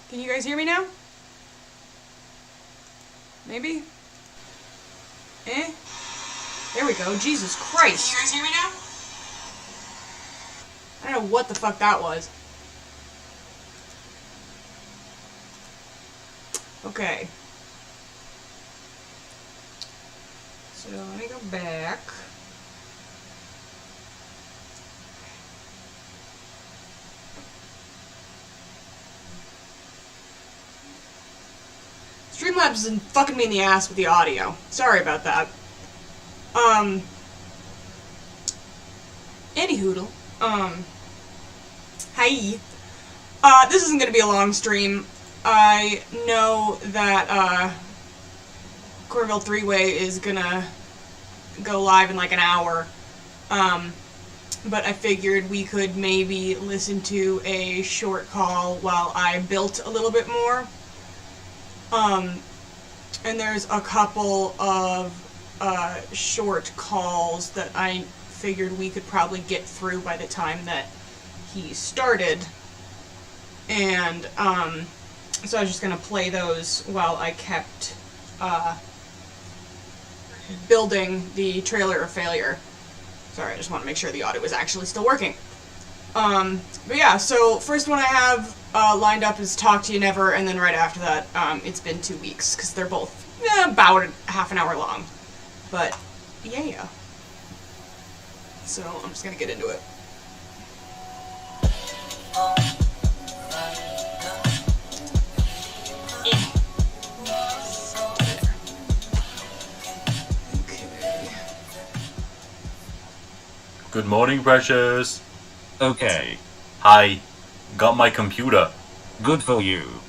Can you guys hear me now? Maybe? Eh? There we go. Jesus Christ. Can you guys hear me now? I don't know what the fuck that was. Okay. So let me go back. Streamlabs is fucking me in the ass with the audio. Sorry about that. Anyhoodle. Hi. This isn't gonna be a long stream. I know that, Cornville Three-Way is gonna go live in like an hour. But I figured we could maybe listen to a short call while I built a little bit more. And there's a couple of, short calls that I figured we could probably get through by the time that he started. And, so I was just gonna play those while I kept, building the trailer of failure. Sorry, I just want to make sure the audio is actually still working. But yeah, so first one I have lined up is Talk to You Never, and then right after that, It's Been 2 Weeks, because they're both about half an hour long. But, yeah. So, I'm just gonna get into it. Good morning, precious. Okay. Hi. Got my computer. Good for you.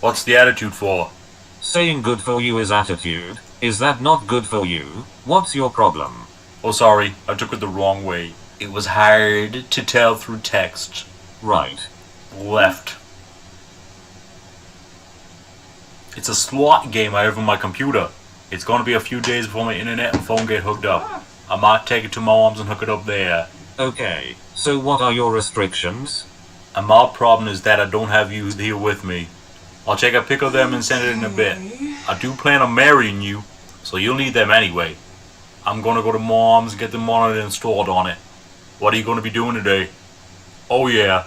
What's the attitude for? Saying good for you is attitude. Is that not good for you? What's your problem? Oh, sorry. I took it the wrong way. It was hard to tell through text. Right. Left. It's a slot game I have on my computer. It's gonna be a few days before my internet and phone get hooked up. I might take it to my mom's and hook it up there. Okay, so what are your restrictions? And my problem is that I don't have you here with me. I'll take a pic of them and send it in a bit. I do plan on marrying you, so you'll need them anyway. I'm gonna go to mom's and get the monitor installed on it. What are you gonna be doing today? Oh yeah,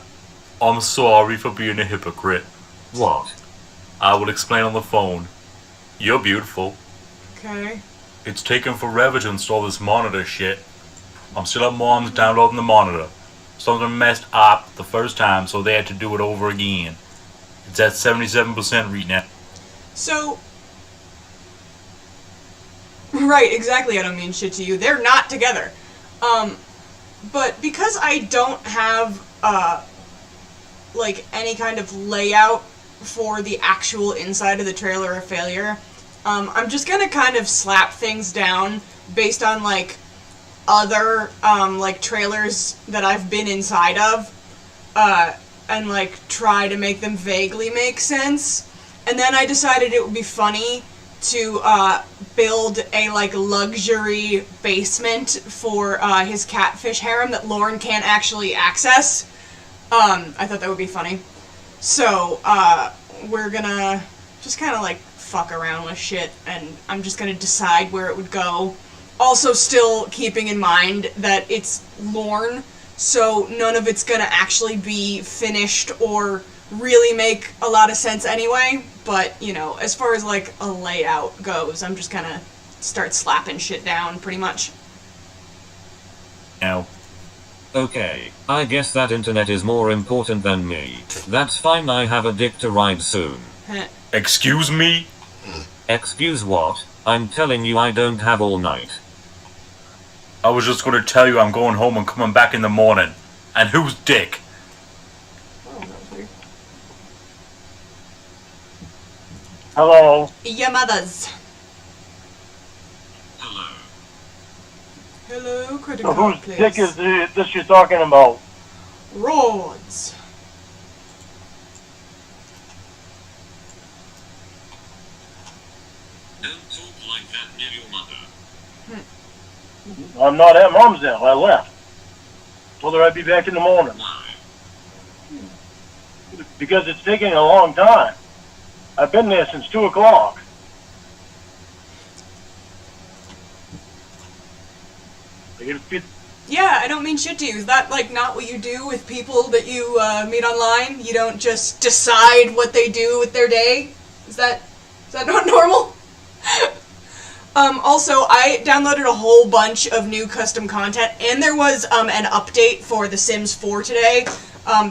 I'm sorry for being a hypocrite. What? I will explain on the phone. You're beautiful. Okay. It's taken forever to install this monitor shit. I'm still at mom's downloading the monitor. Something messed up the first time, so they had to do it over again. It's at 77% right now. So, Right, exactly, I don't mean shit to you. They're not together. But because I don't have, like, any kind of layout for the actual inside of the trailer of failure, I'm just gonna kind of slap things down based on, like, other, like, trailers that I've been inside of, and, like, try to make them vaguely make sense. And then I decided it would be funny to build a, like, luxury basement for his catfish harem that Lorne can't actually access. I thought that would be funny. So, we're gonna just kind of, like, fuck around with shit, and I'm just gonna decide where it would go. Also still keeping in mind that it's Lorne, so none of it's gonna actually be finished or really make a lot of sense anyway, but, you know, as far as, like, a layout goes, I'm just gonna start slapping shit down, pretty much. Now. Okay, I guess that internet is more important than me. That's fine, I have a dick to ride soon. Excuse me? Excuse what? I'm telling you I don't have all night. I was just gonna tell you I'm going home and coming back in the morning. And who's Dick? Oh, that was weird. Hello. Your mother's. Hello. Hello, credit So card, whose please. dick is this you're talking about? Rods. Don't talk like that near your mother. I'm not at Mom's now. I left. Told her I'd be back in the morning. Why? Because it's taking a long time. I've been there since 2 o'clock. Yeah, I don't mean shit to you. Is that, like, not what you do with people that you meet online? You don't just decide what they do with their day? Is that not normal? Also, I downloaded a whole bunch of new custom content, and there was an update for The Sims 4 today,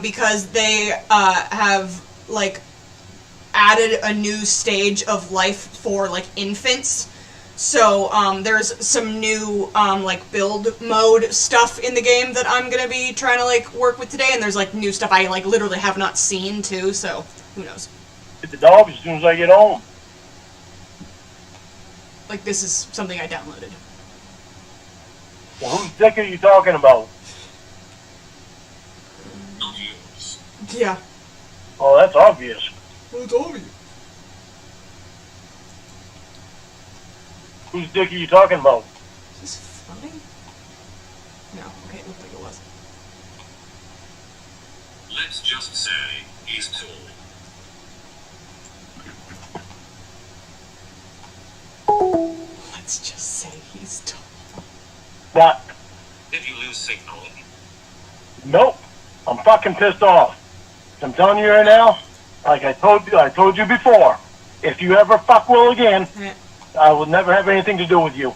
because they have, like, added a new stage of life for, like, infants. So, there's some new, like, build mode stuff in the game that I'm gonna be trying to, like, work with today, and there's, like, new stuff I, like, literally have not seen, too, so who knows. Get the dog as soon as I get home. Like, this is something I downloaded. Well, whose dick are you talking about? Not yours. Yeah. Oh, that's obvious. Well, it's obvious. Whose dick are you talking about? Is this funny? No, okay, it looked like it was. Let's just say he's tall. Let's just say he's tall. What? If you lose signal, Nope. I'm fucking pissed off. I'm telling you right now, like I told you before, if you ever fuck Will again, I will never have anything to do with you.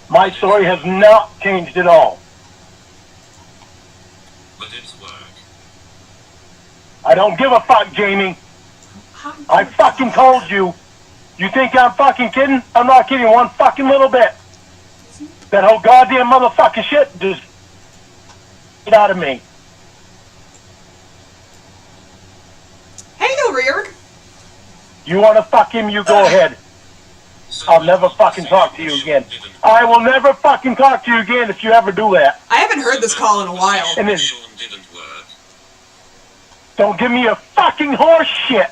My story has not changed at all. but it's work. I don't give a fuck, Jamie. How I fucking told you. You think I'm fucking kidding? I'm not kidding one fucking little bit. That whole goddamn motherfucking shit just get out of me. Hey, Ilriorg! You wanna fuck him, you go ahead. So I'll never fucking talk to you again. I will never fucking talk to you again if you ever do that. I haven't heard this call in a while. And then Sean didn't work. don't give me a fucking horse shit.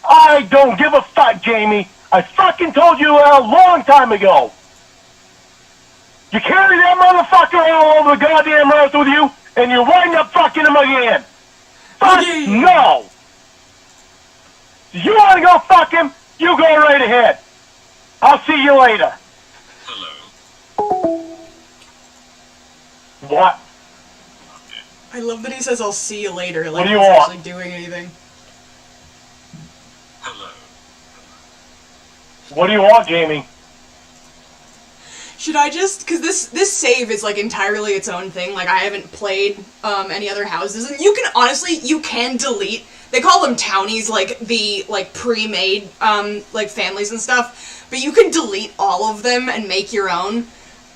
I don't give a fuck, Jamie. I fucking told you a long time ago. You carry that motherfucker all over the goddamn earth with you, and you wind up fucking him again. Fuck Again. no. You want to go fuck him? You go right ahead. I'll see you later. Hello. What? I love that he says, I'll see you later, like do you he's want? actually doing anything. Hello. What do you want, Jamie? Should I just, because this save is, like, entirely its own thing, like, I haven't played, any other houses, and you can, honestly, you can delete they call them townies, like, the, like, pre-made, like, families and stuff, but you can delete all of them and make your own.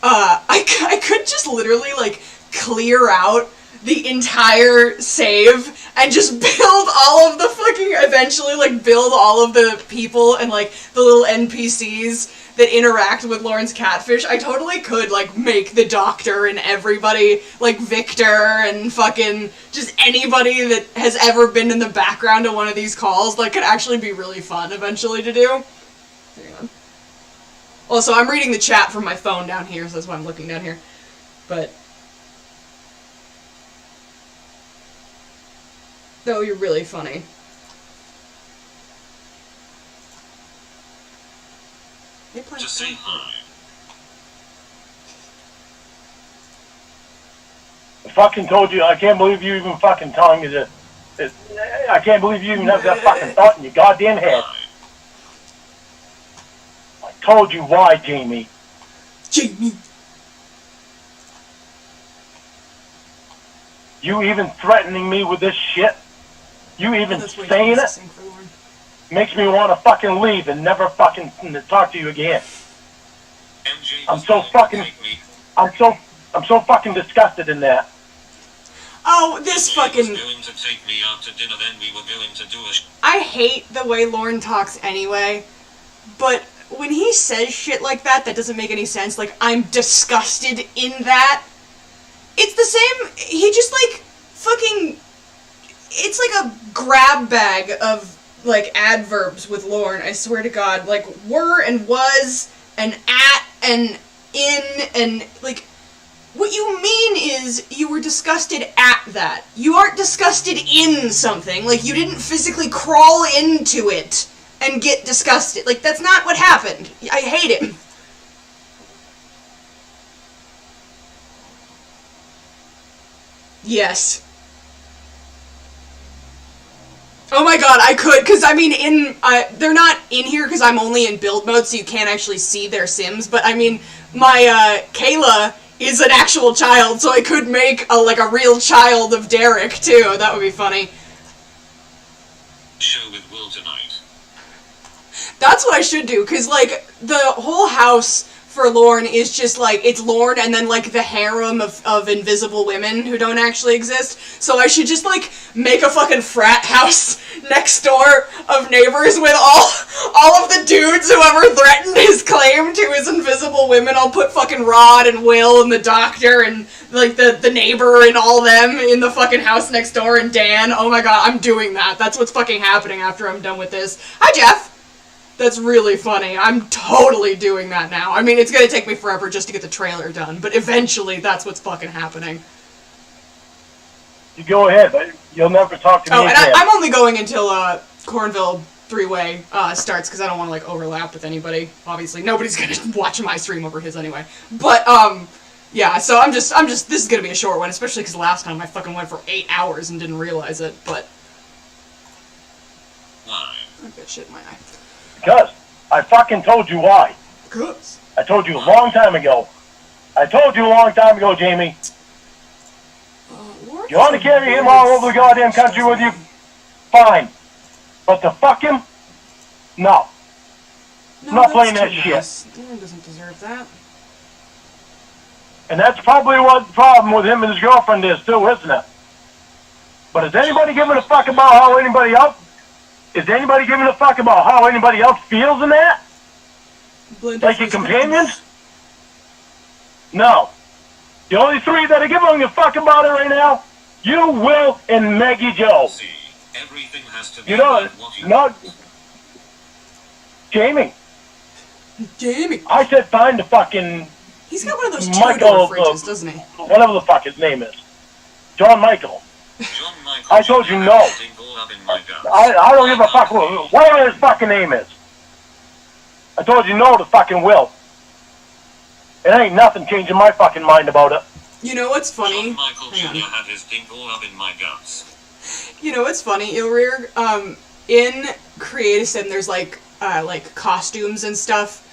I could just literally, like, clear out the entire save and just build all of the fucking, eventually, like, build all of the people and, like, the little NPCs that interact with Lorne's catfish. I totally could, like, make the doctor and everybody, like, Victor and fucking just anybody that has ever been in the background of one of these calls, like, could actually be really fun eventually to do. Hang on. Also, I'm reading the chat from my phone down here, so that's why I'm looking down here. But that would be really funny. Just say hi. I fucking told you, I can't believe you even fucking telling me this. I can't believe you even have that fucking thought in your goddamn head. I told you why, Jamie. Jamie. You even threatening me with this shit? You even saying it? Makes me want to fucking leave and never fucking talk to you again. I'm so fucking disgusted in that. Oh, this fucking... Going to take me out to dinner, then we were going to do a I hate the way Lorne talks anyway, but when he says shit like that doesn't make any sense, like, I'm disgusted in that, it's the same, he just, like, fucking, it's like a grab bag of, like, adverbs with Lorne, I swear to God, like, were and was, and at, and in, and, like, what you mean is you were disgusted at that. You aren't disgusted in something. Like, you didn't physically crawl into it and get disgusted. Like, that's not what happened. I hate him. Yes. Oh my god, I could, because, I mean, they're not in here because I'm only in build mode, so you can't actually see their Sims, but, I mean, my, Kayla is an actual child, so I could make a real child of Derek too. That would be funny. Show with Will tonight. That's what I should do, because, like, the whole house for Lorne is just, like, it's Lorne and then, like, the harem of invisible women who don't actually exist. So I should just, like, make a fucking frat house next door of neighbors with all of the dudes who ever threatened his claim to his invisible women. I'll put fucking Rod and Will and the doctor and, like, the neighbor and all them in the fucking house next door, and Dan. Oh my god, I'm doing that. That's what's fucking happening after I'm done with this. Hi, Jeff! That's really funny. I'm totally doing that now. I mean, it's gonna take me forever just to get the trailer done, but eventually that's what's fucking happening. You go ahead, but you'll never talk to me again. And I'm only going until, Cornville 3-way, starts, because I don't want to, like, overlap with anybody. Obviously, nobody's gonna watch my stream over his anyway. But, yeah, so I'm just, this is gonna be a short one, especially because last time I fucking went for 8 hours and didn't realize it, but... Why? I've got shit in my eye. Because I fucking told you why. Because? I told you a long time ago. Jamie. You want to carry him all over the goddamn country with you? Fine. But to fuck him? No. No, Not playing that shit. He doesn't deserve that. And that's probably what the problem with him and his girlfriend is too, isn't it? But is anybody giving a fuck about how anybody else... Is anybody giving a fuck about how anybody else feels in that? Like your companions? No. The only three that are giving a fuck about it right now, you, Will, and Maggie Joe. See, everything has to be You know, about what you not... Jamie. Jamie. I said find the fucking... He's got one of those Michael, two-door fridges, doesn't he? Whatever the fuck his name is. John Michael. John Michael, I told you no. I don't give a fuck whatever his fucking name is. I told you no to fucking Will. It ain't nothing changing my fucking mind about it. You know what's funny? John Michael Jr. had his dink all up in my guts. You know what's funny, Ilrir? In Creative Sim, there's like costumes and stuff,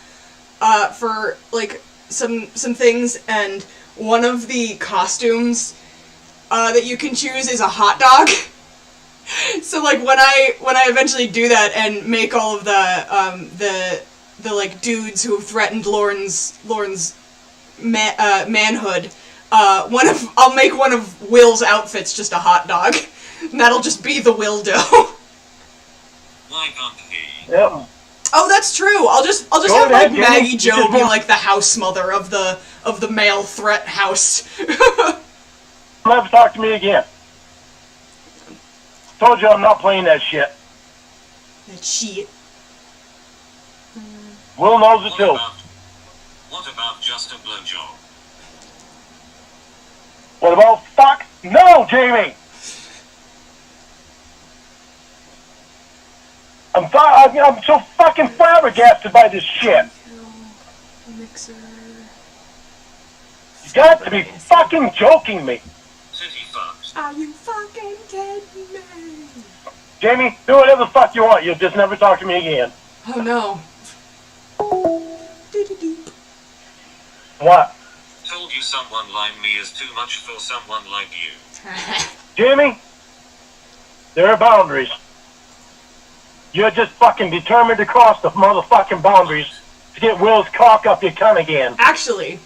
for, like, some things, and one of the costumes, that you can choose is a hot dog. So like when I eventually do that and make all of the like dudes who have threatened Lorne's manhood, I'll make one of Will's outfits just a hot dog, and that'll just be the Wildo. Why can't he? Yep. Oh, that's true. I'll just Go have ahead, like Maggie Jamie. Jo be like the house mother of the male threat house. Never talk to me again. Told you I'm not playing that shit. That shit. Will knows it too. What about just a blowjob? What about fuck? No, Jamie! I'm so fucking flabbergasted by this shit. Mixer. You got to be fucking joking me. City fucks. Are you fucking kidding me? Jamie, do whatever the fuck you want. You'll just never talk to me again. Oh no. What? Told you someone like me is too much for someone like you. Jamie, there are boundaries. You're just fucking determined to cross the motherfucking boundaries to get Will's cock up your cunt again. Actually,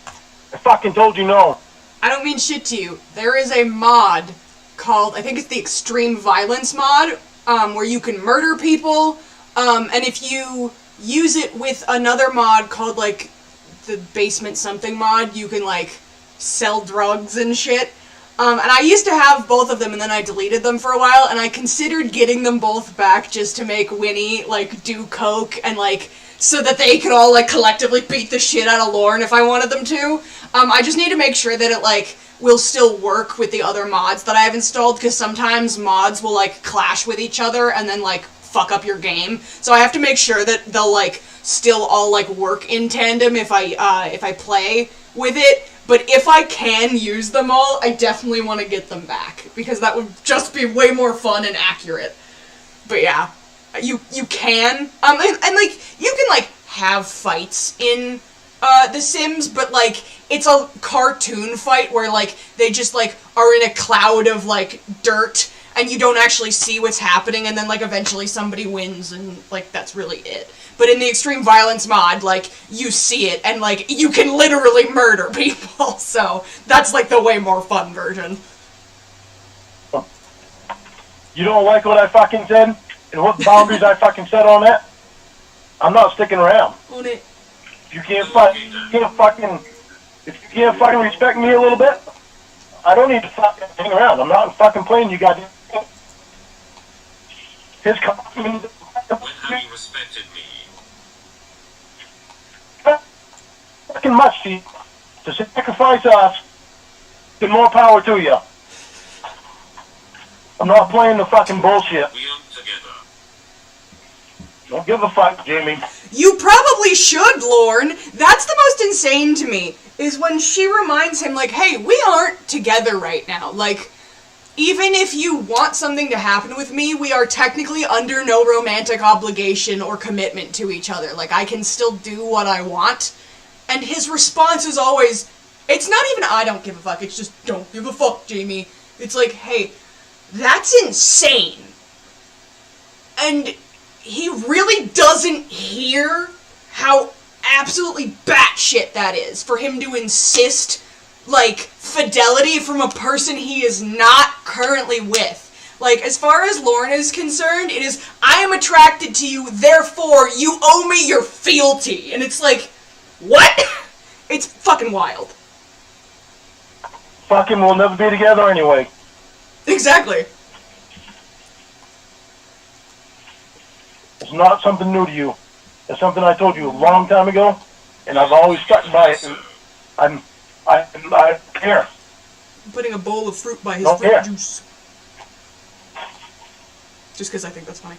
I fucking told you no. I don't mean shit to you. There is a mod called, I think it's the Extreme Violence mod, where you can murder people, and if you use it with another mod called, like, the Basement Something mod, you can, like, sell drugs and shit. And I used to have both of them, and then I deleted them for a while, and I considered getting them both back just to make Winnie, like, do coke, and, like, so that they could all, like, collectively beat the shit out of Lorne if I wanted them to. I just need to make sure that it, like, will still work with the other mods that I have installed, because sometimes mods will, like, clash with each other and then, like, fuck up your game. So I have to make sure that they'll, like, still all, like, work in tandem if I play with it. But if I can use them all, I definitely want to get them back, because that would just be way more fun and accurate. But yeah, you can, and like, you can, like, have fights in The Sims, but, like, it's a cartoon fight where, like, they just, like, are in a cloud of, like, dirt, and you don't actually see what's happening, and then, like, eventually somebody wins, and, like, that's really it. But in the Extreme Violence mod, like, you see it, and, like, you can literally murder people, so that's, like, the way more fun version. You don't like what I fucking said? And what boundaries I fucking set on that? I'm not sticking around. On it. If you can't fucking respect me a little bit, I don't need to fucking hang around. I'm not fucking playing you goddamn. His company. When have you respected me? Fucking much to sacrifice us, then more power to you. I'm not playing the fucking bullshit. We aren't together. Don't give a fuck, Jamie. You probably should, Lorne. That's the most insane to me, is when she reminds him, like, hey, we aren't together right now. Like, even if you want something to happen with me, we are technically under no romantic obligation or commitment to each other. Like, I can still do what I want. And his response is always, it's not even I don't give a fuck, it's just don't give a fuck, Jamie. It's like, hey, that's insane. And he really doesn't hear how absolutely batshit that is for him to insist, like, fidelity from a person he is not currently with. Like, as far as Lorne is concerned, it is, I am attracted to you, therefore you owe me your fealty. And it's like, what? It's fucking wild. Fucking we'll never be together anyway. Exactly. It's not something new to you. It's something I told you a long time ago, and I've always stuck by it. And I don't care. I'm putting a bowl of fruit by his Don't fruit care. juice. Just because I think that's funny.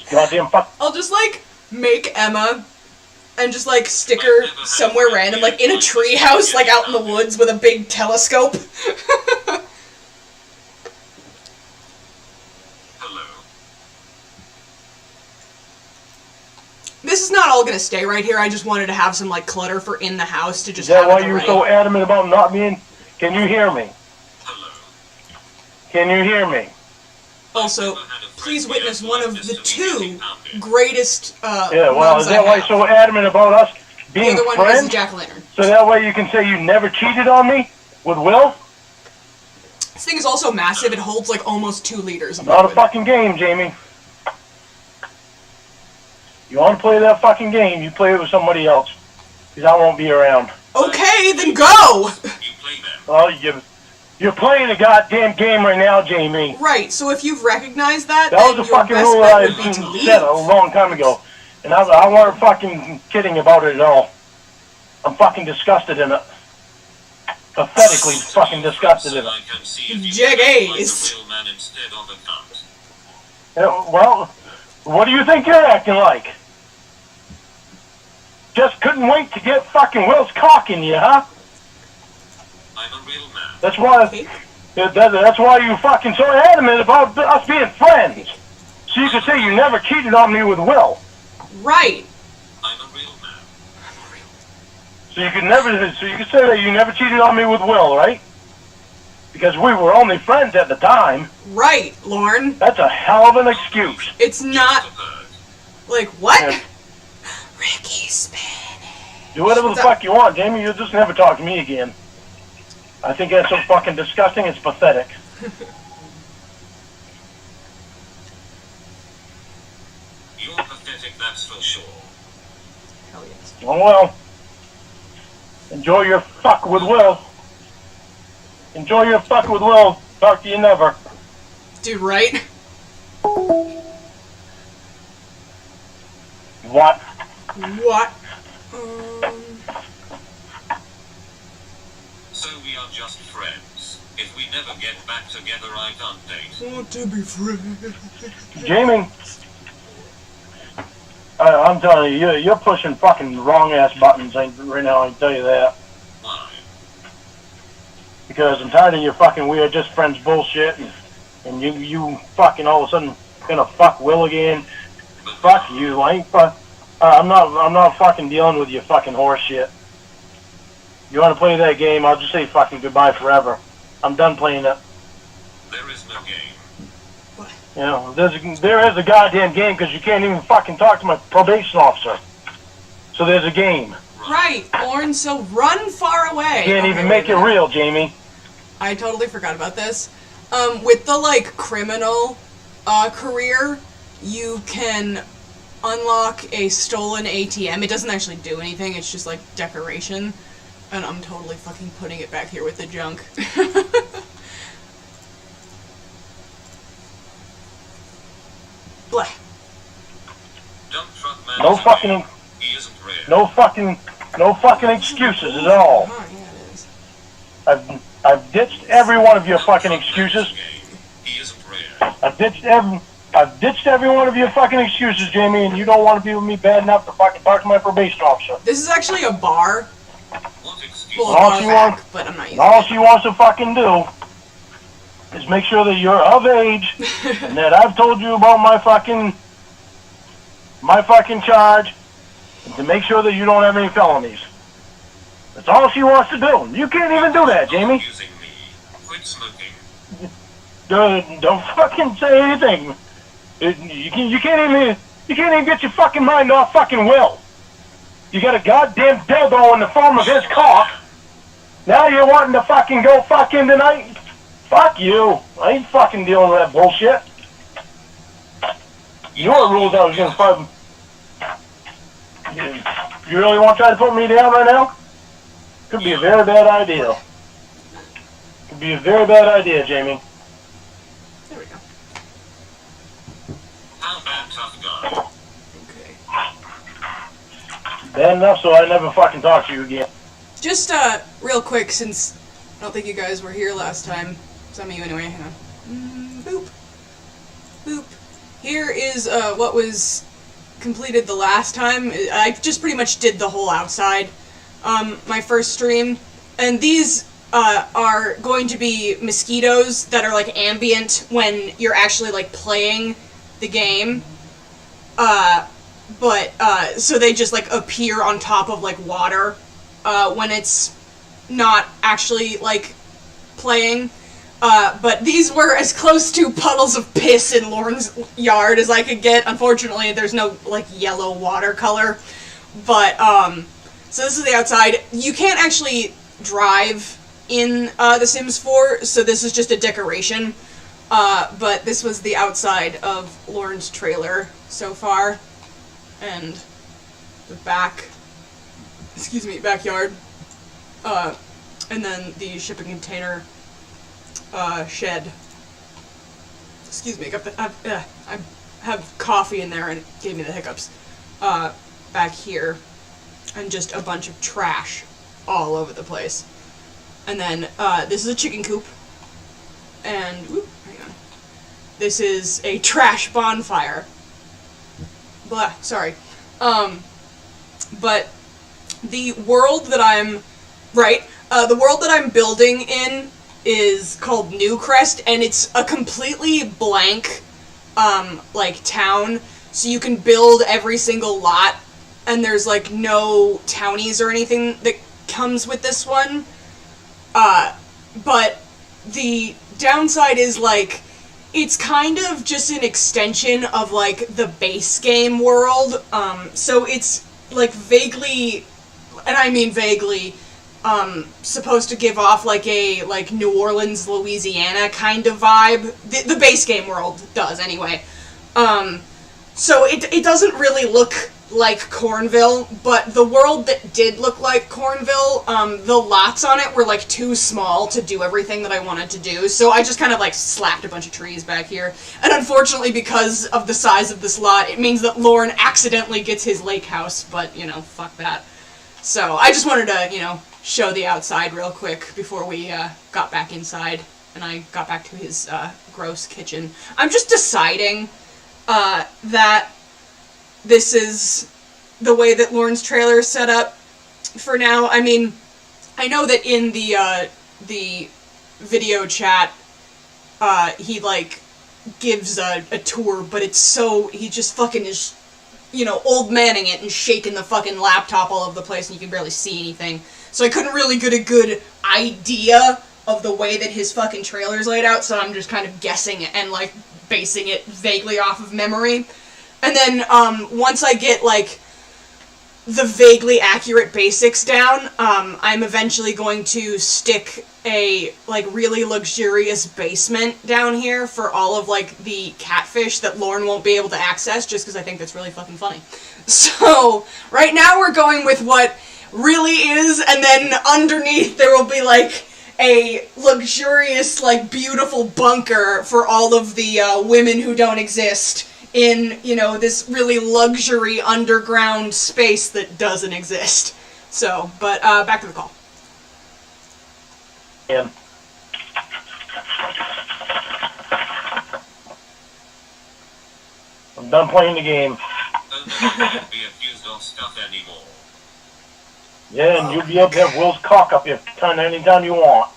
Goddamn fuck. I'll just, like, make Emma and just, like, stick her somewhere random, like, in a tree house, like, out in the woods with a big telescope. Hello. This is not all all gonna stay right here. I just wanted to have some like clutter for in the house to just Is that have why it you were ready. so adamant about not being? Can you hear me? Can you hear me? Also, please witness one of the two greatest Yeah, well, moms is that I why you're have. so adamant about us The being other one is friends? jack-o'-lantern. So that way you can say you never cheated on me with Will? This thing is also massive. It holds like almost 2 liters of Not a liquid. fucking game, Jamie. You want to play that fucking game, you play it with somebody else. Because I won't be around. Okay, then go! Well, you're playing a goddamn game right now, Jamie. Right, so if you've recognized that, That then was a your fucking best rule bet I would be to leave. set a long time ago. And I wasn't fucking kidding about it at all. I'm fucking disgusted in it. Pathetically fucking disgusted in it. Jaggays. Yeah, well, what do you think you're acting like? Just couldn't wait to get fucking Will's cock in you, huh? I'm a real man. That's why. Okay. That's why you fucking so adamant about us being friends. So you could say you never cheated on me with Will. Right. I'm a real man. So you could say that you never cheated on me with Will, right? Because we were only friends at the time. Right, Lorne. That's a hell of an excuse. It's not... Like, what? Yeah. Ricky Spanish. Do whatever the fuck you want, Jamie. You'll just never talk to me again. I think that's so fucking disgusting, it's pathetic. You're pathetic, that's for sure. Hell yes. Oh well. Enjoy your fuck with Will. Enjoy your fuck with Will. Talk to you never. Dude, right? What? What? So we are just friends. If we never get back together, I can't date. Want to be friends. Jamie, I'm telling you, you're pushing fucking wrong ass buttons right now, I can tell you that. Why? Because I'm tired of your fucking we are just friends bullshit, and you fucking all of a sudden gonna fuck Will again. But Fuck you, I ain't I'm not fucking dealing with your fucking horse shit. You wanna play that game, I'll just say fucking goodbye forever. I'm done playing it. there is no game. You know, there is a goddamn game because you can't even fucking talk to my probation officer. So there's a game. Right, Lorne, so run far away. You can't Okay, even wait make a it minute. real, Jamie. I totally forgot about this. With the, like, criminal career, you can unlock a stolen ATM. It doesn't actually do anything, it's just, like, decoration. And I'm totally fucking putting it back here with the junk. Blah. Dump truck man. No is a fucking, man. He isn't real. no fucking excuses at all. Oh, yeah, it is. I've ditched every one of your fucking excuses. He isn't real. I've ditched every one of your fucking excuses, Jamie, and you don't want to be with me bad enough to fucking talk to my probation officer. This is actually a bar. What excuse? Well, All a bar she back, wants- but I'm not using All it. she wants to fucking do is make sure that you're of age and that I've told you about my fucking charge and to make sure that you don't have any felonies. That's all she wants to do. You can't even do that, Jamie. Using me. Quit smoking. Don't fucking say anything. You can't even get your fucking mind off fucking Will. You got a goddamn dildo in the form of his cock. Now you're wanting to fucking go fucking tonight? Fuck you. I ain't fucking dealing with that bullshit. You know what rules I was gonna fucking... You really want to try to put me down right now? Could be a very bad idea. Could be a very bad idea, Jamie. There we go. How bad, tough guy? Okay. Bad enough so I never fucking talk to you again. Just, real quick, since I don't think you guys were here last time. Some of you anyway, hang on. Boop. Boop. Here is, what was completed the last time. I just pretty much did the whole outside, my first stream. And these, are going to be mosquitoes that are, like, ambient when you're actually, like, playing the game. but so they just like appear on top of like water when it's not actually like playing. But these were as close to puddles of piss in Lorne's yard as I could get. Unfortunately, there's no like yellow watercolor. But so this is the outside. You can't actually drive in The Sims 4, so this is just a decoration. But this was the outside of Lorne's trailer so far. And the backyard. And then the shipping container shed. Excuse me, I have coffee in there and it gave me the hiccups. Back here. And just a bunch of trash all over the place. And then, this is a chicken coop. And, whoop, hang on. This is a trash bonfire. Blah, sorry. But the world that I'm, the world that I'm building in is called Newcrest, and it's a completely blank, like, town. So you can build every single lot, and there's, like, no townies or anything that comes with this one. But the downside is, like, it's kind of just an extension of, like, the base game world. So it's, like, vaguely, and I mean vaguely, supposed to give off, like, a, like, New Orleans, Louisiana kind of vibe. The base game world does, anyway. So it doesn't really look like Cornville, but the world that did look like Cornville, the lots on it were, like, too small to do everything that I wanted to do, so I just kind of, like, slapped a bunch of trees back here. And unfortunately, because of the size of this lot, it means that Lorne accidentally gets his lake house, but, you know, fuck that. So, I just wanted to, you know, show the outside real quick before we, got back inside, and I got back to his, gross kitchen. I'm just deciding, that this is the way that Lorne's trailer is set up for now. I mean, I know that in the video chat, he, like, gives a tour, but it's so, he just fucking is, you know, old manning it and shaking the fucking laptop all over the place and you can barely see anything. So I couldn't really get a good idea of the way that his fucking trailer's laid out, so I'm just kind of guessing and, like, basing it vaguely off of memory. And then, once I get, like, the vaguely accurate basics down, I'm eventually going to stick a, like, really luxurious basement down here for all of, like, the catfish that Lorne won't be able to access, just because I think that's really fucking funny. So, right now we're going with what really is, and then underneath there will be, like, a luxurious, like, beautiful bunker for all of the, women who don't exist in, you know, this really luxury underground space that doesn't exist. So, but, back to the call. Yeah. I'm done playing the game. Don't be accused of stuff anymore. Yeah, and you'll be able to have Will's cock up your tongue anytime you want.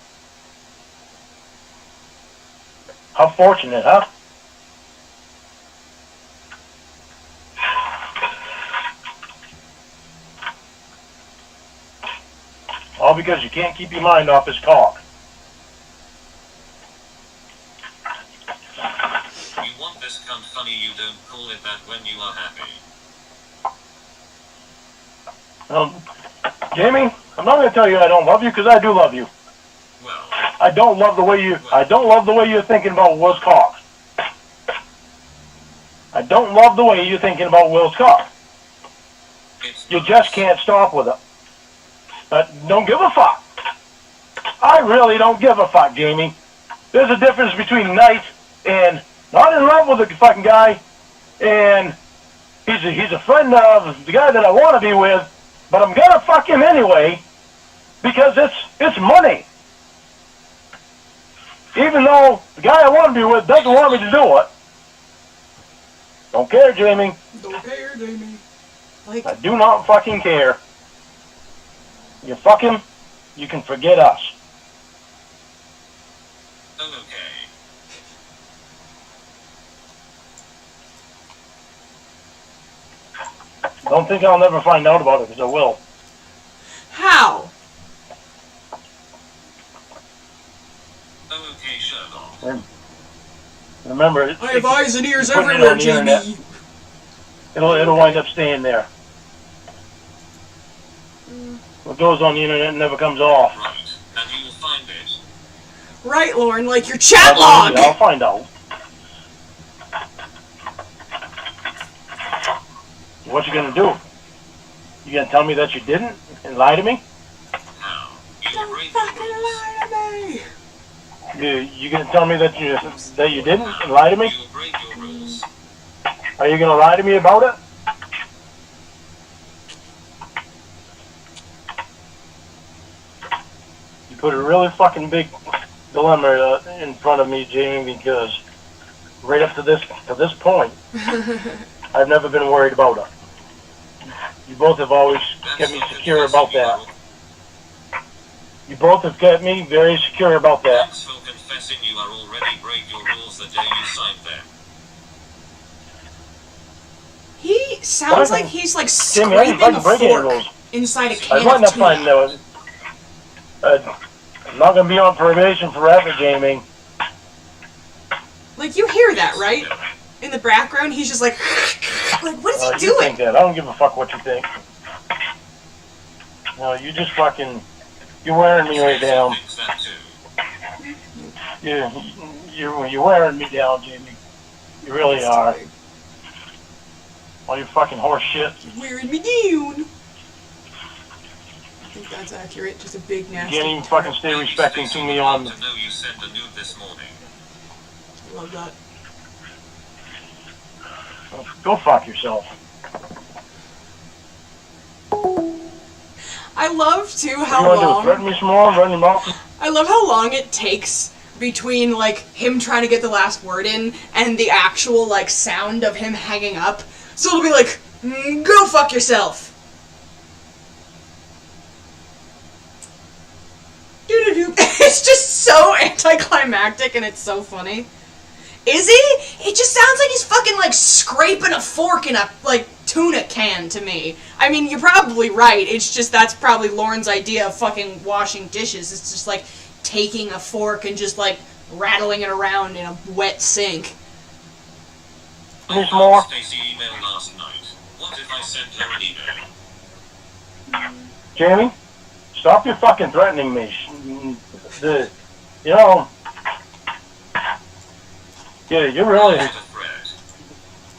How fortunate, huh? All because you can't keep your mind off his cock. You want this cunt funny, you don't call it that when you are happy. Jamie, I'm not going to tell you I don't love you, because I do love you. Well, I don't love the way you're thinking about Will's cock. I don't love the way you're thinking about Will's cock. You just can't stop with it. But don't give a fuck. I really don't give a fuck, Jamie. There's a difference between nice and not in love with the fucking guy, and he's a friend of the guy that I want to be with, but I'm gonna fuck him anyway because it's money. Even though the guy I want to be with doesn't want me to do it. Don't care, Jamie. Don't care, Jamie. Like, I do not fucking care. You fuck him, you can forget us. okay. Don't think I'll never find out about it, because I will. How? Okay, Sherlock. And remember, I have eyes and ears putting it everywhere, on the internet, Jamie. It'll wind up staying there. What goes on the internet never comes off. Right, and you'll find it. Right, Lorne, like your chat log! I'll find out. What you gonna do? You gonna tell me that you didn't and lie to me? Now, you'll Don't break fucking the rules. lie to me! You gonna tell me that you didn't and lie to me? You'll break your rules. Are you gonna lie to me about it? You put a really fucking big dilemma in front of me, Jamie, because right up to this point, I've never been worried about it. You both have always kept me secure about that. You both have kept me very secure about that. Thanks for confessing you are already break your rules the day you signed them. He sounds like he's like Jamie, I didn't scraping a fucking break any fork rules. inside a I can might of not find tuna. I'm not gonna be on probation forever, Jamie. Like, you hear that, right? In the background, he's just like, what is he You doing? think that. I don't give a fuck what you think. No, you just fucking... You're wearing me right down. Thinks that too. You're wearing me down, Jamie. You really are. All your fucking horse shit. Wearing me down. I think that's accurate. Just a big You nasty. can't even fucking stay respecting to me on... To know you sent a nude this morning. Love that. Go fuck yourself. I love too What how you want to do? long. Threaten me some more? Run your mouth? I love how long it takes between like him trying to get the last word in and the actual like sound of him hanging up. So it'll be like, go fuck yourself. Doo-doo-doo. It's just so anticlimactic and it's so funny. Is he? It just sounds like he's fucking like scraping a fork in a like tuna can to me. I mean, you're probably right. It's just that's probably Lorne's idea of fucking washing dishes. It's just like taking a fork and just like rattling it around in a wet sink. Any more? Stacy emailed last night. What if I sent her an email? Jamie? Stop your fucking threatening me. You know... Yeah, you're really... Not a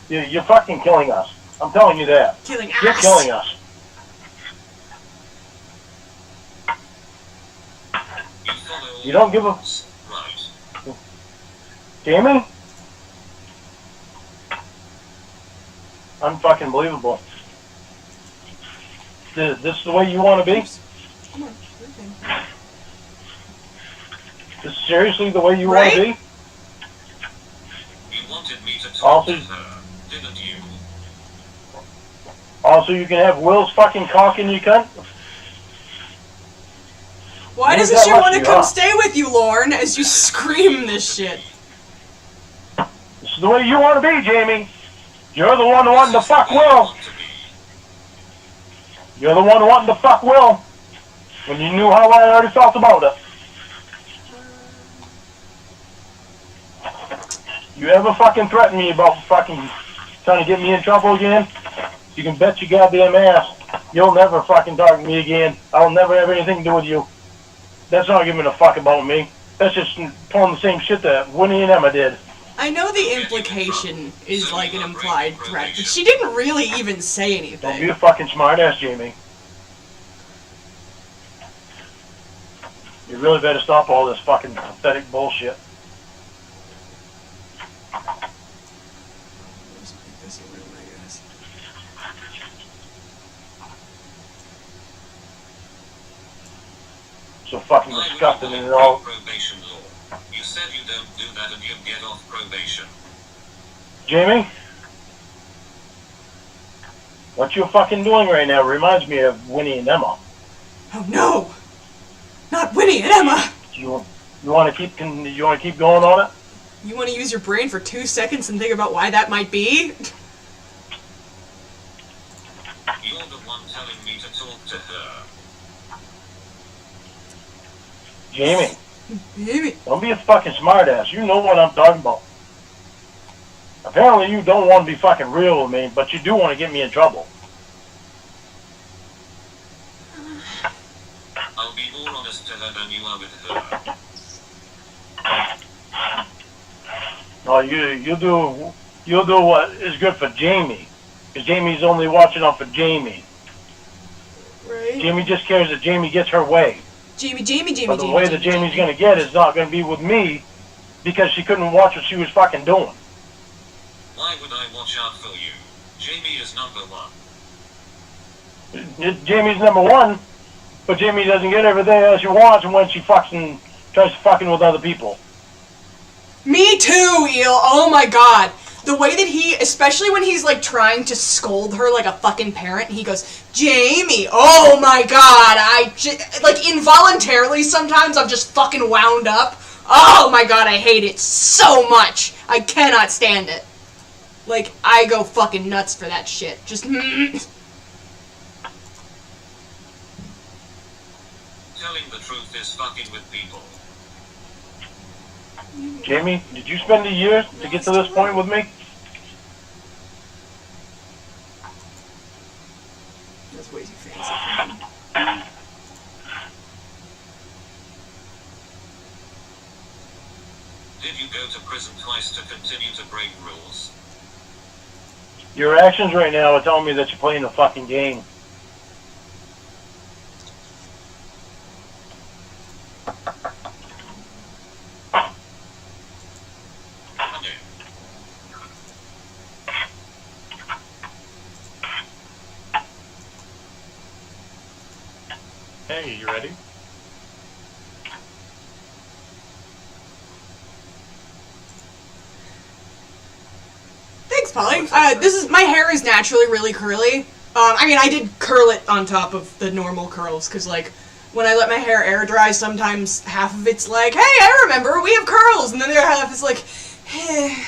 threat. You're fucking killing us. I'm telling you that. Killing You're ass. killing us. You follow all You don't give a... rules. Right. Jamie? Unfucking believable. This the way you want to be? Come on, everything. This is seriously the way you Right? want to be? You wanted me to talk Also- to her, didn't you? Also, you can have Will's fucking cock in your cunt? Why Maybe doesn't that she must want to be come rough. stay with you, Lorne, as you scream this shit? This is the way you want to be, Jamie. You're the one wanting to fuck Will. You're the one wanting to fuck Will. When you knew how I already felt about it. You ever fucking threaten me about fucking trying to get me in trouble again? You can bet your goddamn ass you'll never fucking talk to me again. I'll never have anything to do with you. That's not giving a fuck about me. That's just pulling the same shit that Winnie and Emma did. I know the implication is like an implied threat, but she didn't really even say Don't be anything. a fucking smartass, Jamie. You really better stop all this fucking pathetic bullshit. So fucking disgusting and all. Probation law. You said you don't do that and you'd get off probation. Jamie? What you're fucking doing right now reminds me of Winnie and Emma. Oh no! Not Winnie and Emma! You want to keep going on it? You want to use your brain for 2 seconds and think about why that might be? talk to her. Jamie, Baby. don't be a fucking smartass. You know what I'm talking about. Apparently you don't want to be fucking real with me, but you do want to get me in trouble. I'll be more honest to her than you are with her. No, you'll do what is good for Jamie, because Jamie's only watching out for Jamie. Right? Jamie just cares that Jamie gets her way. Jamie. But the way that Jamie's gonna get is not gonna be with me, because she couldn't watch what she was fucking doing. Why would I watch out for you? Jamie is number one. Jamie's number one, but Jamie doesn't get everything that she wants when she fucking tries to fucking with other people. Me too, Eel. Oh my god. The way that he, especially when he's like trying to scold her like a fucking parent, he goes, Jamie, oh my god, like involuntarily sometimes I'm just fucking wound up. Oh my god, I hate it so much. I cannot stand it. Like, I go fucking nuts for that shit. Just, Telling the truth is fucking with people. Jamie, did you spend the years to get to this point with me? That's way too fancy for me. Did you go to prison twice to continue to break rules? Your actions right now are telling me that you're playing a fucking game. Come in. Hey, you ready? Thanks, Polly. My hair is naturally really curly. I mean, I did curl it on top of the normal curls, because, like, when I let my hair air dry, sometimes half of it's like, hey, I remember, we have curls, and then the other half is like, eh.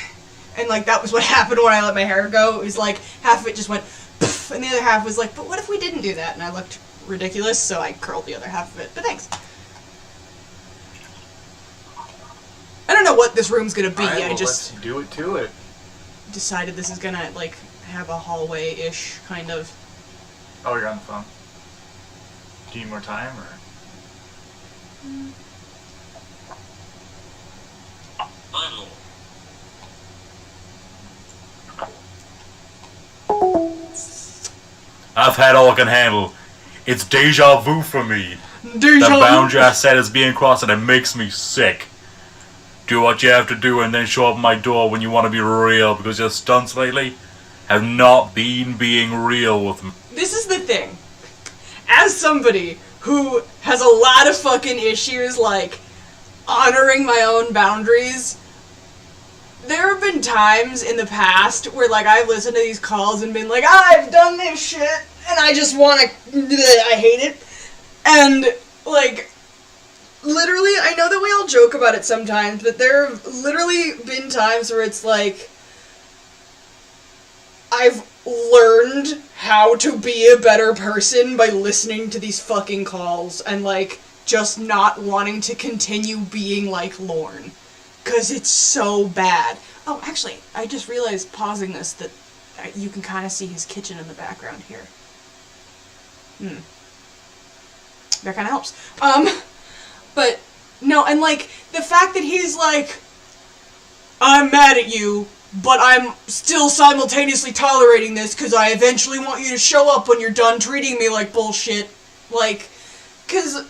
And, like, that was what happened when I let my hair go. It was like, half of it just went, poof, and the other half was like, but what if we didn't do that? And I looked ridiculous, so I curled the other half of it. But thanks. I don't know what this room's gonna be. Alright, I well, just let's do it to it. decided this is gonna, like, have a hallway-ish kind of. Oh, you're on the phone. Do you need more time, or? My lord. I've had all I can handle. It's deja vu for me. The boundary I set is being crossed and it makes me sick. Do what you have to do and then show up at my door when you want to be real, because your stunts lately have not been being real with me. This is the thing. As somebody who has a lot of fucking issues, like, honoring my own boundaries, there have been times in the past where, like, I've listened to these calls and been like, I've done this shit, and I just want to, I hate it. And, like, literally, I know that we all joke about it sometimes, but there have literally been times where it's like, I've learned how to be a better person by listening to these fucking calls and, like, just not wanting to continue being like Lorne. 'Cause it's so bad. Oh, actually, I just realized, pausing this, that you can kind of see his kitchen in the background here. That kind of helps. But, no, and, like, the fact that he's like, I'm mad at you, but I'm still simultaneously tolerating this because I eventually want you to show up when you're done treating me like bullshit. Like, because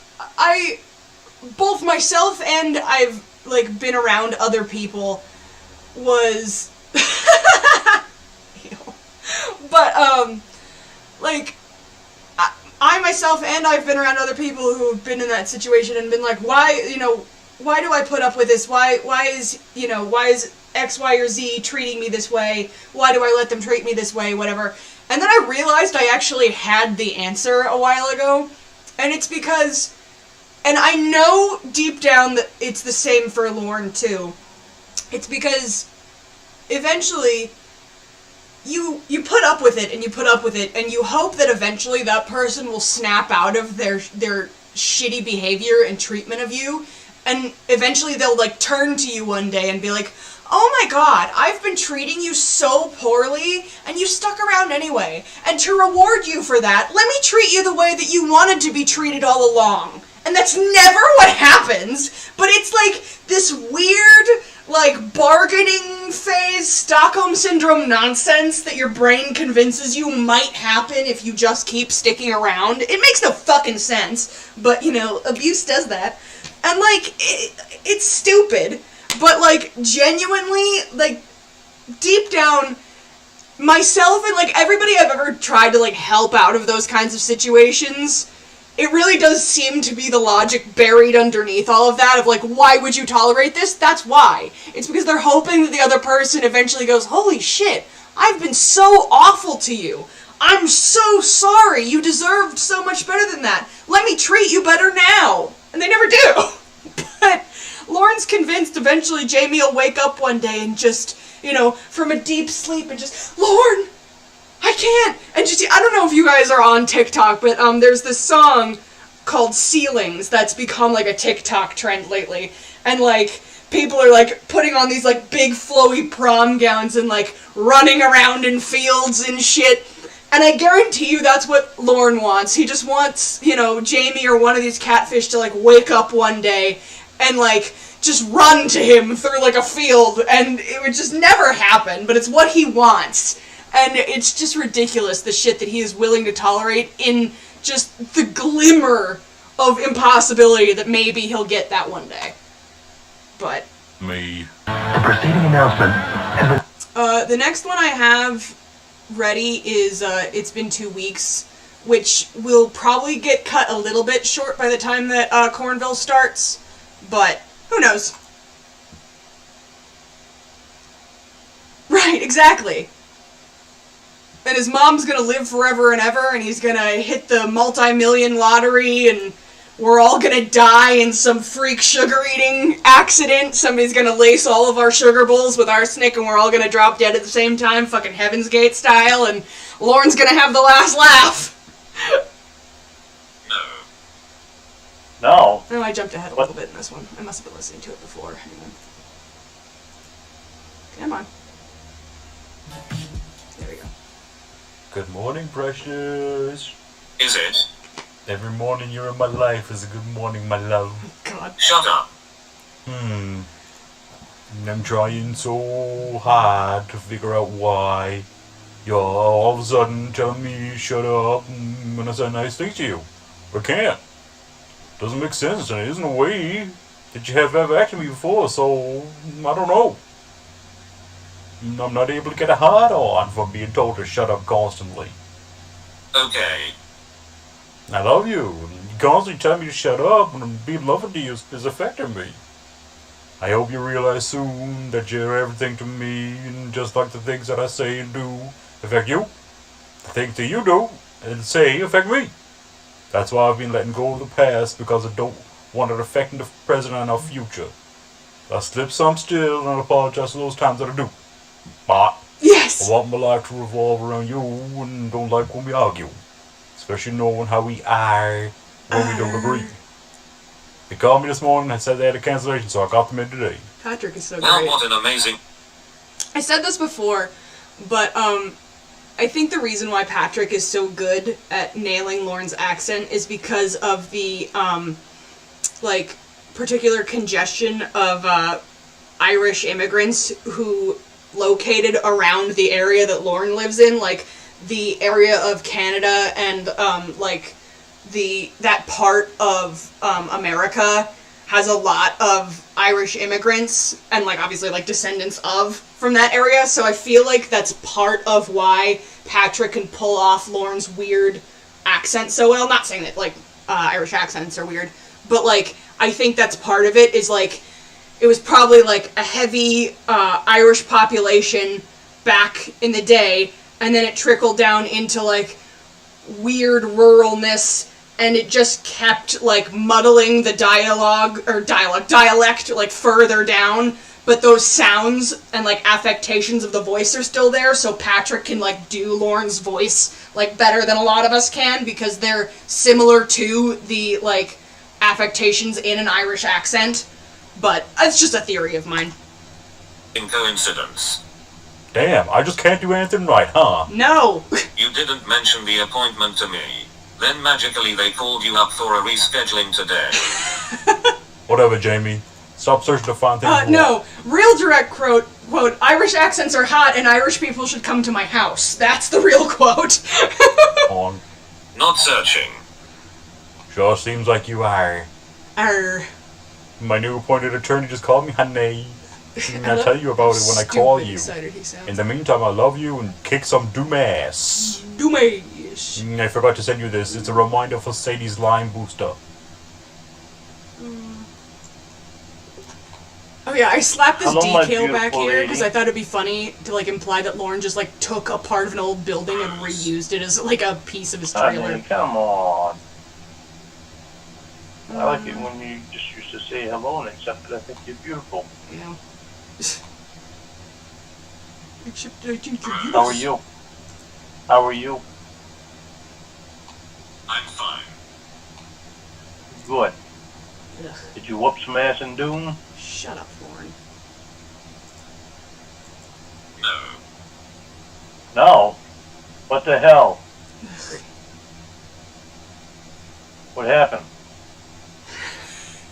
both myself and I've, like, been around other people was... But, like, I myself and I've been around other people who've been in that situation and been like, why do I put up with this? Why is X, Y, or Z treating me this way? Why do I let them treat me this way? Whatever. And then I realized I actually had the answer a while ago, and it's because, and I know deep down that it's the same for Lorne too, it's because eventually you put up with it, and you put up with it, and you hope that eventually that person will snap out of their shitty behavior and treatment of you, and eventually they'll, like, turn to you one day and be like, oh my god, I've been treating you so poorly, and you stuck around anyway, and to reward you for that, let me treat you the way that you wanted to be treated all along. And that's never what happens, but it's like this weird, like, bargaining phase, Stockholm Syndrome nonsense that your brain convinces you might happen if you just keep sticking around. It makes no fucking sense, but, you know, abuse does that. And, like, it's stupid, but, like, genuinely, like, deep down, myself and, like, everybody I've ever tried to, like, help out of those kinds of situations, it really does seem to be the logic buried underneath all of that of, like, why would you tolerate this? That's why. It's because they're hoping that the other person eventually goes, holy shit, I've been so awful to you. I'm so sorry. You deserved so much better than that. Let me treat you better now. And they never do. But Lorne's convinced eventually Jamie will wake up one day and just, you know, from a deep sleep and just, Lorne! I can't! And just, I don't know if you guys are on TikTok, but there's this song called Ceilings that's become, like, a TikTok trend lately. And, like, people are, like, putting on these, like, big flowy prom gowns and, like, running around in fields and shit. And I guarantee you that's what Lorne wants. He just wants, you know, Jamie or one of these catfish to, like, wake up one day and, like, just run to him through, like, a field. And it would just never happen, but it's what he wants. And it's just ridiculous, the shit that he is willing to tolerate in just the glimmer of impossibility that maybe he'll get that one day. But Me. The preceding announcement has been... the next one I have ready is, It's Been 2 Weeks, which will probably get cut a little bit short by the time that, Cornville starts, but who knows? Right, exactly. And his mom's gonna live forever and ever, and he's gonna hit the multi-million lottery, and we're all gonna die in some freak sugar-eating accident. Somebody's gonna lace all of our sugar bowls with arsenic, and we're all gonna drop dead at the same time, fucking Heaven's Gate style, and Lorne's gonna have the last laugh. No. Oh, I jumped ahead a little bit in this one. I must have been listening to it before. Hang on. Come on. There we go. Good morning, precious. Is it? Every morning you're in my life is a good morning, my love. God. Shut up. And I'm trying so hard to figure out why you're all of a sudden telling me shut up when I say nice things to you. I can't. Doesn't make sense, and it isn't a way that you have ever acted to me before, so I don't know. I'm not able to get a hard on from being told to shut up constantly. Okay. I love you, and you constantly tell me to shut up, and being loving to you is affecting me. I hope you realize soon that you're everything to me, and just like the things that I say and do affect you, the things that you do and say affect me. That's why I've been letting go of the past, because I don't want it affecting the present and our future. I slip some still, and I apologize for those times that I do. But Yes! I want my life to revolve around you, and don't like when we argue. Especially knowing how we are when we don't agree. They called me this morning and said they had a cancellation, so I got them in today. Patrick is so Well, great. what an amazing... I said this before, but, I think the reason why Patrick is so good at nailing Lorne's accent is because of the, like, particular congestion of, Irish immigrants who located around the area that Lorne lives in, like, the area of Canada and, like, that part of, America has a lot of Irish immigrants, and, like, obviously, like, descendants of from that area, so I feel like that's part of why Patrick can pull off Lorne's weird accent so well. Not saying that, like, Irish accents are weird, but, like, I think that's part of it, is, like, it was probably, like, a heavy, Irish population back in the day, and then it trickled down into, like, weird ruralness, and it just kept, like, muddling the dialect, like, further down, but those sounds and, like, affectations of the voice are still there, so Patrick can, like, do Lorne's voice, like, better than a lot of us can, because they're similar to the, like, affectations in an Irish accent. But it's just a theory of mine. In coincidence. Damn, I just can't do anything right, huh? No! You didn't mention the appointment to me. Then magically they called you up for a rescheduling today. Whatever, Jamie. Stop searching to find things. No. Real direct quote, Irish accents are hot and Irish people should come to my house. That's the real quote. On. Not searching. Sure seems like you are. Arr. My new appointed attorney just called me honey. I'll tell you about it when I call you. Excited he sounds. In the meantime, I love you and kick some doom ass. Doomish. I forgot to send you this. It's a reminder for Sadie's Lime Booster. Oh yeah, I slapped this Hello, my decal back beautiful here because lady. I thought it'd be funny to, like, imply that Lorne just, like, took a part of an old building and reused it as, like, a piece of his trailer. Honey, come on. I like it when you just used to say hello and accept that I think you're beautiful. Yeah. Except I think you're How are you? How are you? I'm fine. Good. Ugh. Did you whoop some ass in Doom? Shut up, Lorne. No. No. What the hell? What happened?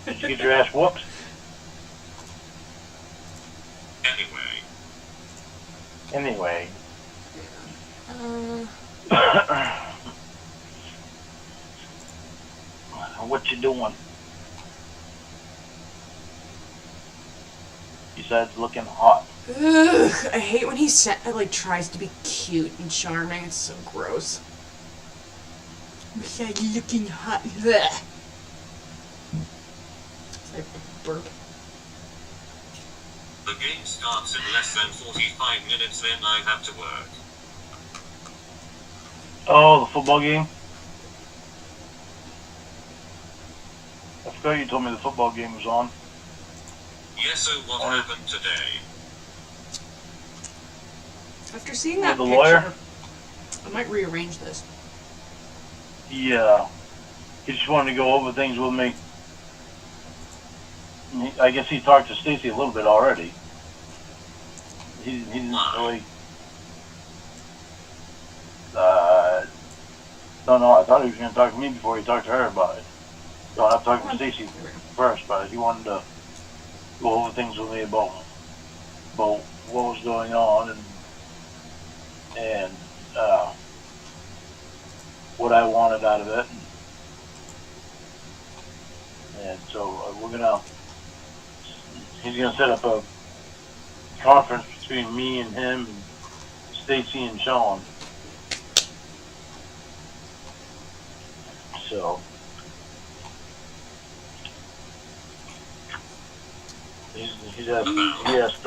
Did you get your ass whooped? Anyway. Anyway. What you doing? Besides looking hot. Ugh, I hate when he like tries to be cute and charming. It's so gross. Besides looking hot. Blech. It's like a burp. The game starts in less than 45 minutes, then I have to work. Oh, the football game? I forgot you told me the football game was on. Yes, so what happened today? After seeing that With the picture, lawyer? I might rearrange this. Yeah. He just wanted to go over things with me. I guess he talked to Stacy a little bit already. He didn't really... No, I thought he was going to talk to me before he talked to her about it. So I'll talk to Stacy first, but he wanted to go over things with me about what was going on and what I wanted out of it. And so he's gonna set up a conference between me and him and Stacy and Sean. So he asked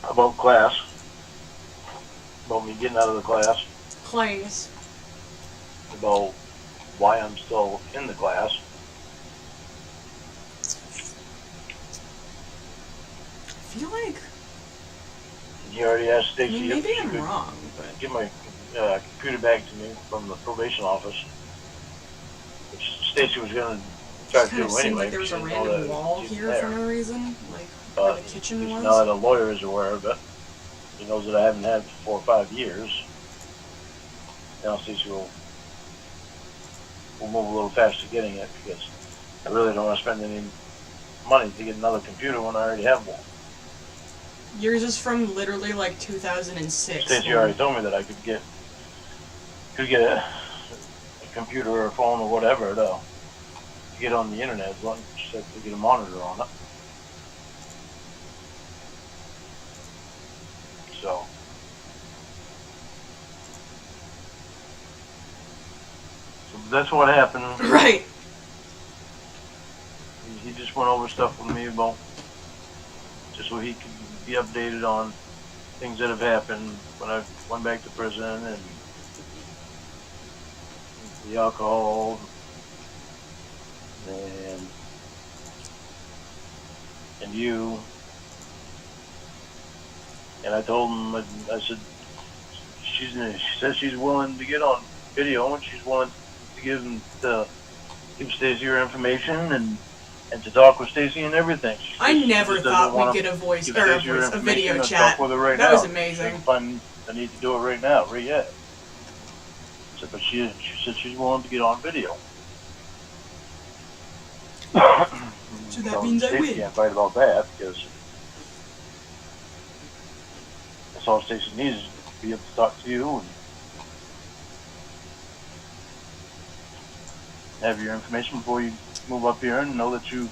about class, about me getting out of the class, Clays. about why I'm still in the class. I feel like, He already asked I Stacy mean, if maybe she I'm could wrong, but get my computer back to me from the probation office, which Stacy was going to try it to kind of do seemed anyway. like there was a because she didn't know random that wall she's here there. for no reason, like where But the kitchen was. now that a lawyer is aware of it, he knows that I haven't had it for 4 or 5 years. Now Stacy will move a little faster getting it because I really don't want to spend any money to get another computer when I already have one. Yours is from literally like 2006. Stacy already told me that I could get a computer or a phone or whatever to get on the internet as long as she said to get a monitor on it. So that's what happened. Right. He just went over stuff with me about just so he could be updated on things that have happened when I went back to prison and the alcohol and and you. And I told him, I said, she says she's willing to get on video and she's willing to give Stacy her information and to talk with Stacy and everything. I never thought we'd get a video chat. That was amazing. Find the need to do it right now, right yet. So, but she said she's willing to get on video. So that means I win. Can't fight about that because that's all Stacy needs is to be able to talk to you and have your information before you move up here and know that you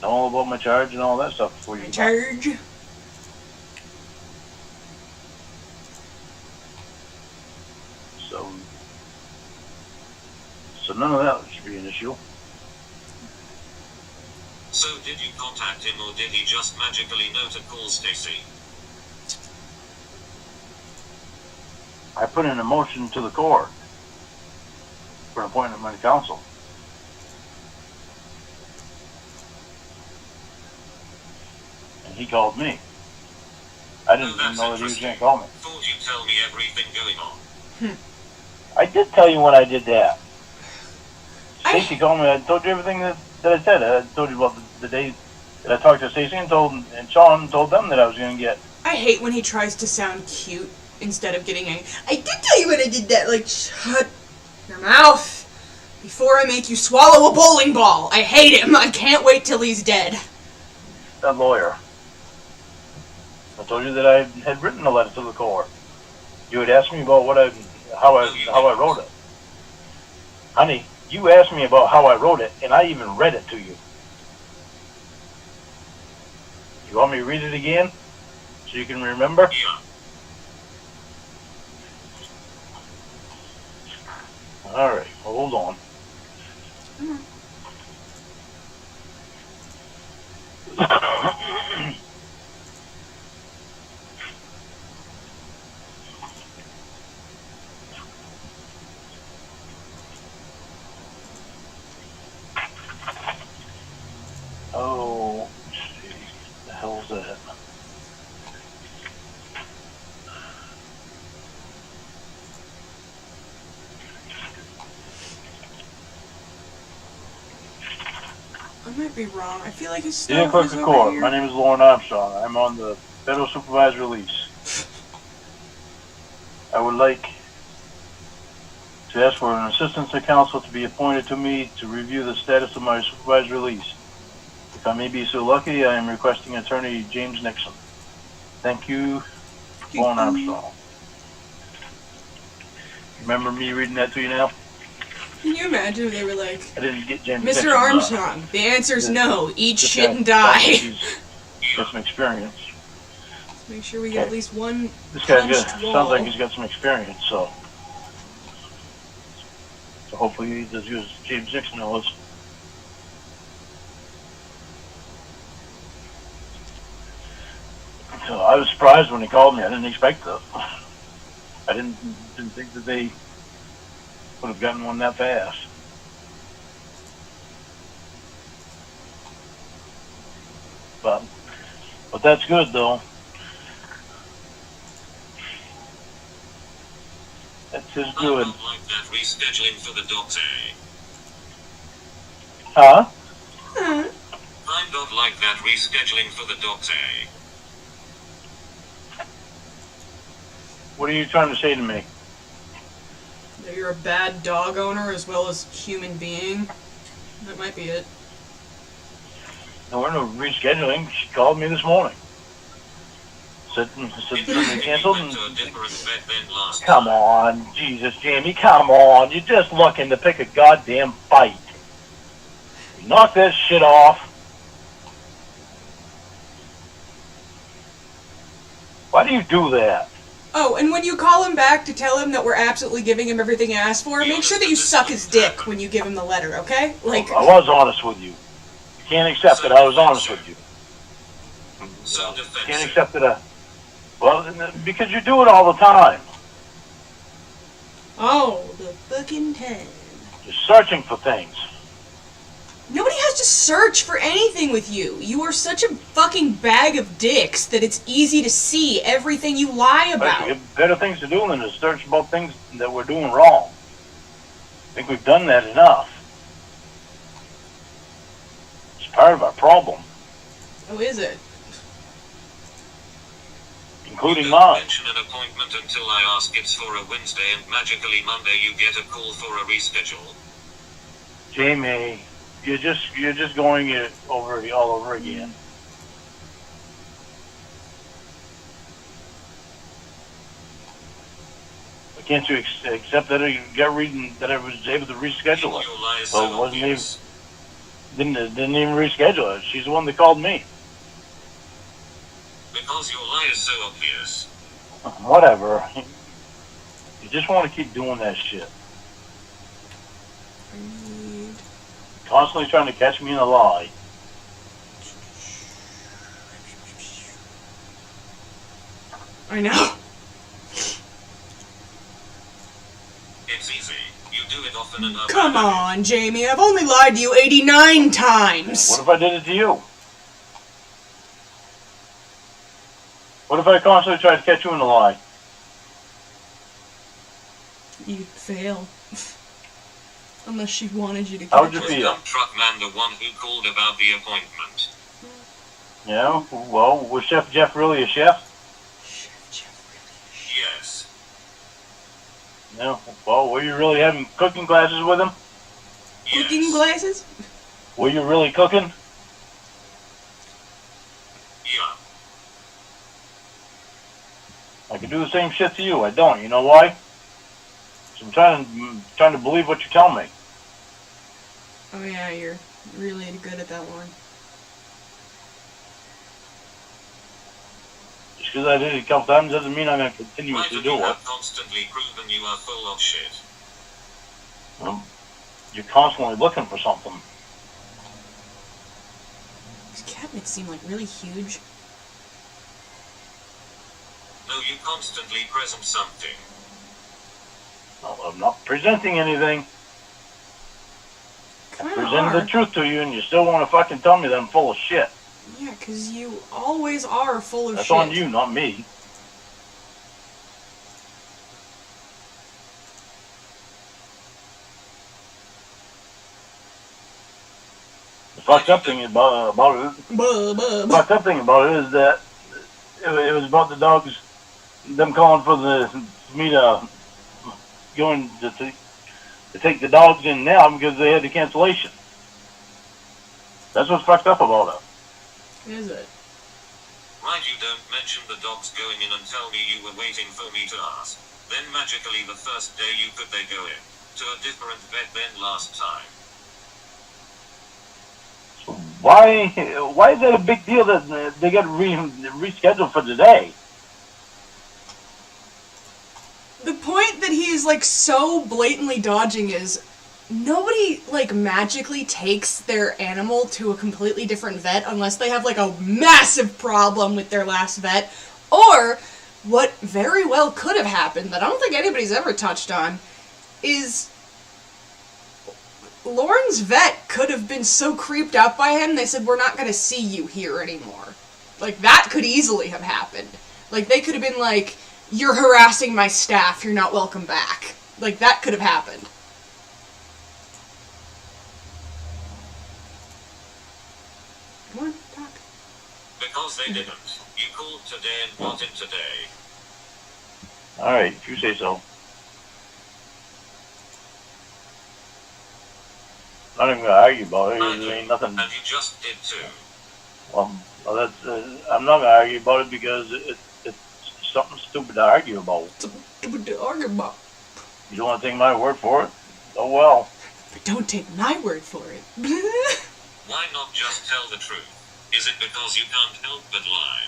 know all about my charge and all that stuff before you. My charge. So none of that should be an issue. So did you contact him or did he just magically know to call Stacy? I put in a motion to the court for an appointment by the council. And he called me. I didn't even know that he was going to call me. Thought you'd tell me everything going on. I did tell you when I did that. Stacy called me. I told you everything that I said. I told you about the day that I talked to Stacy and Sean told them that I was going to get. I hate when he tries to sound cute instead of getting angry. I did tell you when I did that. Like, shut your mouth before I make you swallow a bowling ball. I hate him. I can't wait till he's dead. That lawyer. I told you that I had written a letter to the court. You had asked me about how I wrote it. Honey, you asked me about how I wrote it, and I even read it to you. You want me to read it again so you can remember? Yeah. All right, hold on. Oh, let's see. The hell's that? I might be wrong. I feel like his Dear stuff Clerk is of over Court, here. my name is Lorne Armstrong. I'm on the federal supervised release. I would like to ask for an assistant to counsel to be appointed to me to review the status of my supervised release. If I may be so lucky, I am requesting attorney James Nixon. Thank you, Lorne Armstrong. Remember me reading that to you now? Can you imagine if they were like, I didn't get James Nixon. Mr. Armstrong, the answer's no. Eat shit and die. Got some experience. Let's make sure we get at least one This guy punched wall. sounds like he's got some experience, so hopefully he does use James Nixon knows. So I was surprised when he called me. I didn't expect that. I didn't think that they would have gotten one that fast. But that's good though. That's just good. I don't like that rescheduling for the docs, eh? Huh? I don't like that rescheduling for the docs, eh? What are you trying to say to me? That you're a bad dog owner as well as human being. That might be it. No, we're no rescheduling. She called me this morning. Said something canceled. And come on, Jesus, Jamie, come on. You're just looking to pick a goddamn fight. Knock that shit off. Why do you do that? Oh, and when you call him back to tell him that we're absolutely giving him everything he asked for, make sure that you suck his dick when you give him the letter, okay? Like, I was honest with you. You can't accept that I was honest with you. Can't accept that well, because you do it all the time. oh, the fucking time. You're searching for things. Nobody has to search for anything with you. You are such a fucking bag of dicks that it's easy to see everything you lie about. We have better things to do than to search about things that we're doing wrong. I think we've done that enough. It's part of our problem. Oh, is it? Including You mine. don't mention an appointment until I ask. It's for a Wednesday, and magically Monday you get a call for a reschedule. Jamie, you're just going it all over again. Why can't you accept that I got reading that I was able to reschedule it? Your lie is So it so wasn't even obvious. didn't even reschedule it. She's the one that called me. Because your lie is so obvious. Whatever. You just want to keep doing that shit. Constantly trying to catch me in a lie. I know. It's easy. You do it often enough. Come on, Jamie. I've only lied to you 89 times. What if I did it to you? What if I constantly tried to catch you in a lie? You'd fail. Unless she wanted you to How would catch you her. feel? Dump truck man, the one who called about the appointment. Yeah, well, was Chef Jeff really a chef? Yes. Yeah, well, were you really having cooking classes with him? Cooking Yes. glasses? Were you really cooking? Yeah. I can do the same shit to you. I don't. You know why? 'Cause I'm trying to believe what you tell me. Oh yeah, you're really good at that, Lorne. Just because I did it a couple times doesn't mean I'm going to continue Why to do do you it. have constantly proven you are full of shit? You're constantly looking for something. These cabinets seem like really huge. No, you constantly present something. No, I'm not presenting anything. Kinda Presented are. the truth to you, and you still want to fucking tell me that I'm full of shit. Yeah, 'cause you always are full of That's shit. on you, not me. The fucked up thing about it, fucked up thing about it is that it was about the dogs, them calling for me to going to take the dogs in now because they had the cancellation. That's what's fucked up about it. Is it? Right, you don't mention the dogs going in and tell me you were waiting for me to ask. Then magically the first day you could they go in to a different vet than last time. Why is that a big deal that they got rescheduled for today? The point that he is like so blatantly dodging is nobody like magically takes their animal to a completely different vet unless they have like a massive problem with their last vet, or what very well could have happened that I don't think anybody's ever touched on is Lorne's vet could have been so creeped out by him they said, we're not going to see you here anymore. Like, that could easily have happened. Like, they could have been like, you're harassing my staff, you're not welcome back. Like, that could have happened. Come on, talk. Because they didn't. You called today and got in today. Alright, if you say so. Not even gonna argue about it. There ain't nothing. And you just did too. Well, that's. I'm not gonna argue about it because it's something stupid to argue about. Stupid to argue about. You don't want to take my word for it? Oh well. But don't take my word for it. Why not just tell the truth? Is it because you can't help but lie?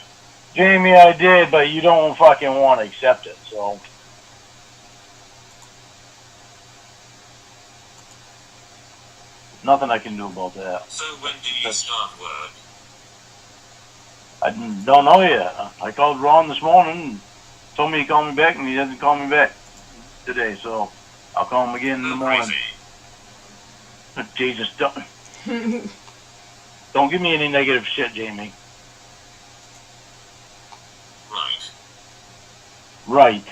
Jamie, I did, but you don't fucking want to accept it, so. Nothing I can do about that. So when do you start work? I don't know yet. I called Ron this morning and told me he'd call me back, and he hasn't called me back today, so I'll call him again in the morning. Crazy. Jesus, don't. Don't give me any negative shit, Jamie. Right. Right.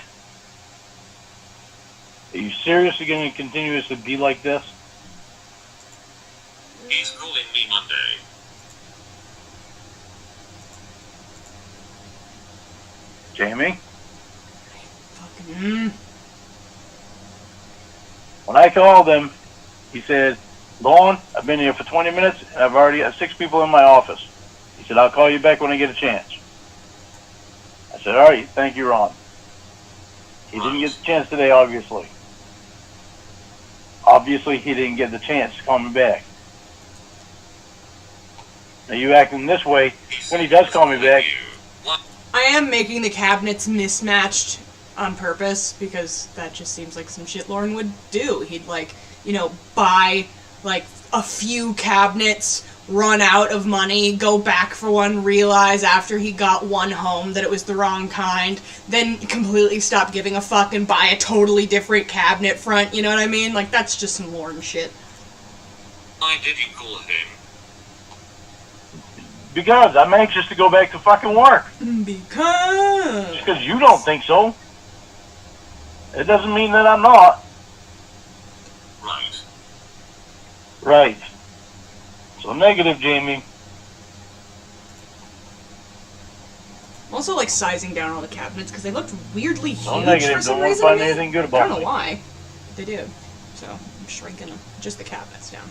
Are you seriously going to continuously be like this? He's calling me Monday. Jamie? Fucking. When I called him, he said, Lorne, I've been here for 20 minutes, and I've already got 6 people in my office. He said, I'll call you back when I get a chance. I said, all right, thank you, Ron. He didn't get the chance today, obviously. Obviously, he didn't get the chance to call me back. Now, you acting this way, when he does call me back, I am making the cabinets mismatched on purpose, because that just seems like some shit Lorne would do. He'd, like, you know, buy, like, a few cabinets, run out of money, go back for one, realize after he got one home that it was the wrong kind, then completely stop giving a fuck and buy a totally different cabinet front, you know what I mean? Like, that's just some Lorne shit. Why did you call him? because I'm anxious to go back to fucking work. Because... Just because you don't think so. It doesn't mean that I'm not. Right. Right. So negative, Jamie. I'm also, like, sizing down all the cabinets because they looked weirdly huge No negative. for some Don't want to reason to find me. anything good I about don't know me. why. But they did. So, I'm shrinking them. Just the cabinets down.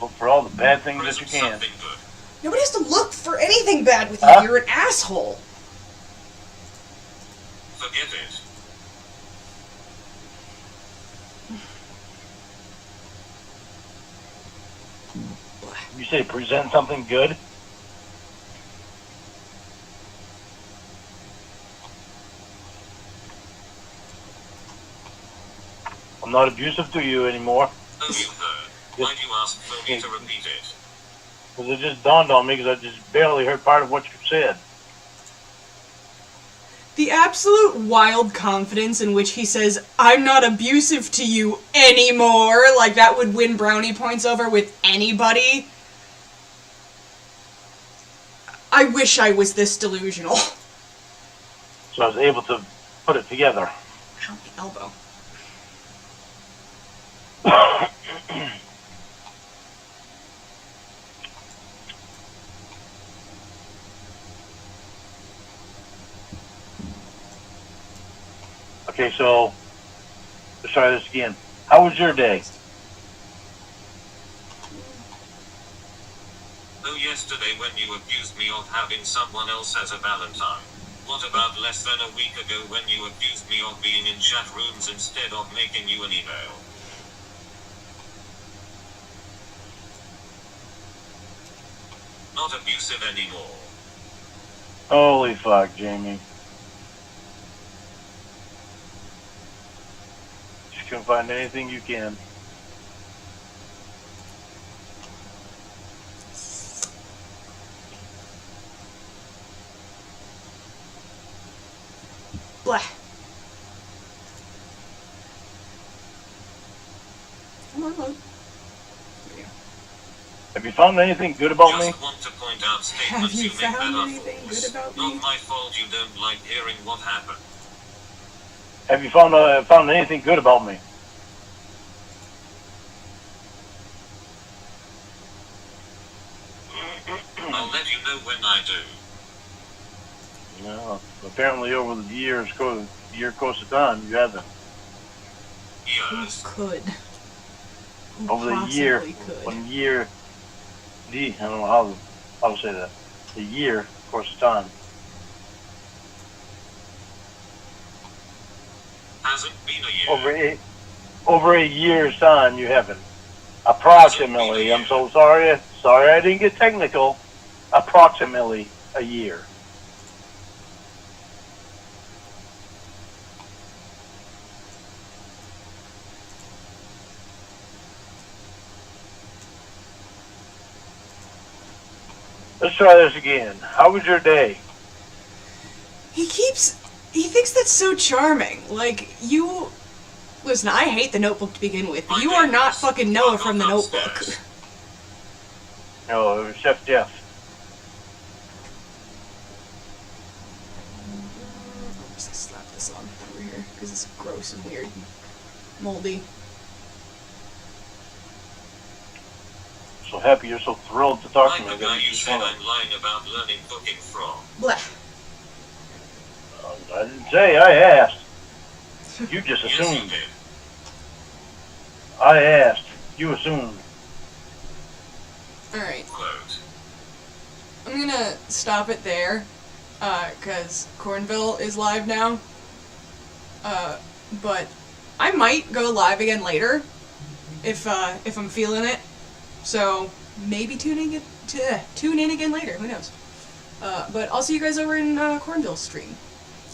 Look for all the bad things that you Present can. something good. Nobody has to look for anything bad with you. Huh? You're an asshole. Forget it. You say present something good? I'm not abusive to you anymore. Oh, you heard. Why'd you ask for me to repeat it? Because it just dawned on me because I just barely heard part of what you said. The absolute wild confidence in which he says, I'm not abusive to you anymore, like that would win brownie points over with anybody. I wish I was this delusional. So I was able to put it together. Ow, my elbow. Okay, so let's try this again. How was your day? Oh, yesterday when you accused me of having someone else as a Valentine. What about less than a week ago when you accused me of being in chat rooms instead of making you an email? Not abusive anymore. Holy fuck, Jamie. You can find anything you can. Blah. Come on, load. There we go. Have you found anything good about me? Just want to point out Have statements you you make found that are anything false. good about Not me? my fault you don't like hearing what happened. Have you found anything good about me? I'll let you know when I do. No. Apparently, over the course of time, you haven't. Who Years. could? Who Over the year, possibly could? 1 year, I don't know how to say that. The year, course of time. Hasn't been a year. Over a year's time, you haven't. Approximately. I'm so sorry. Sorry, I didn't get technical. Approximately a year. Let's try this again. How was your day? He thinks that's so charming. Like, you... Listen, I hate The Notebook to begin with, but you are not fucking Noah from The Notebook. No, it was Chef Jeff. I'll just slap this on over here because it's gross and weird, and moldy. So happy you're so thrilled to talk to I'm me. the guy you said I'm lying about learning cooking from. Blah. I didn't say, I asked. You just Yes, you assumed. did. I asked. You assumed. Alright, Quote. I'm gonna stop it there, cause Cornville is live now. But I might go live again later, if I'm feeling it. So maybe tune in again later. Who knows? But I'll see you guys over in Cornville stream.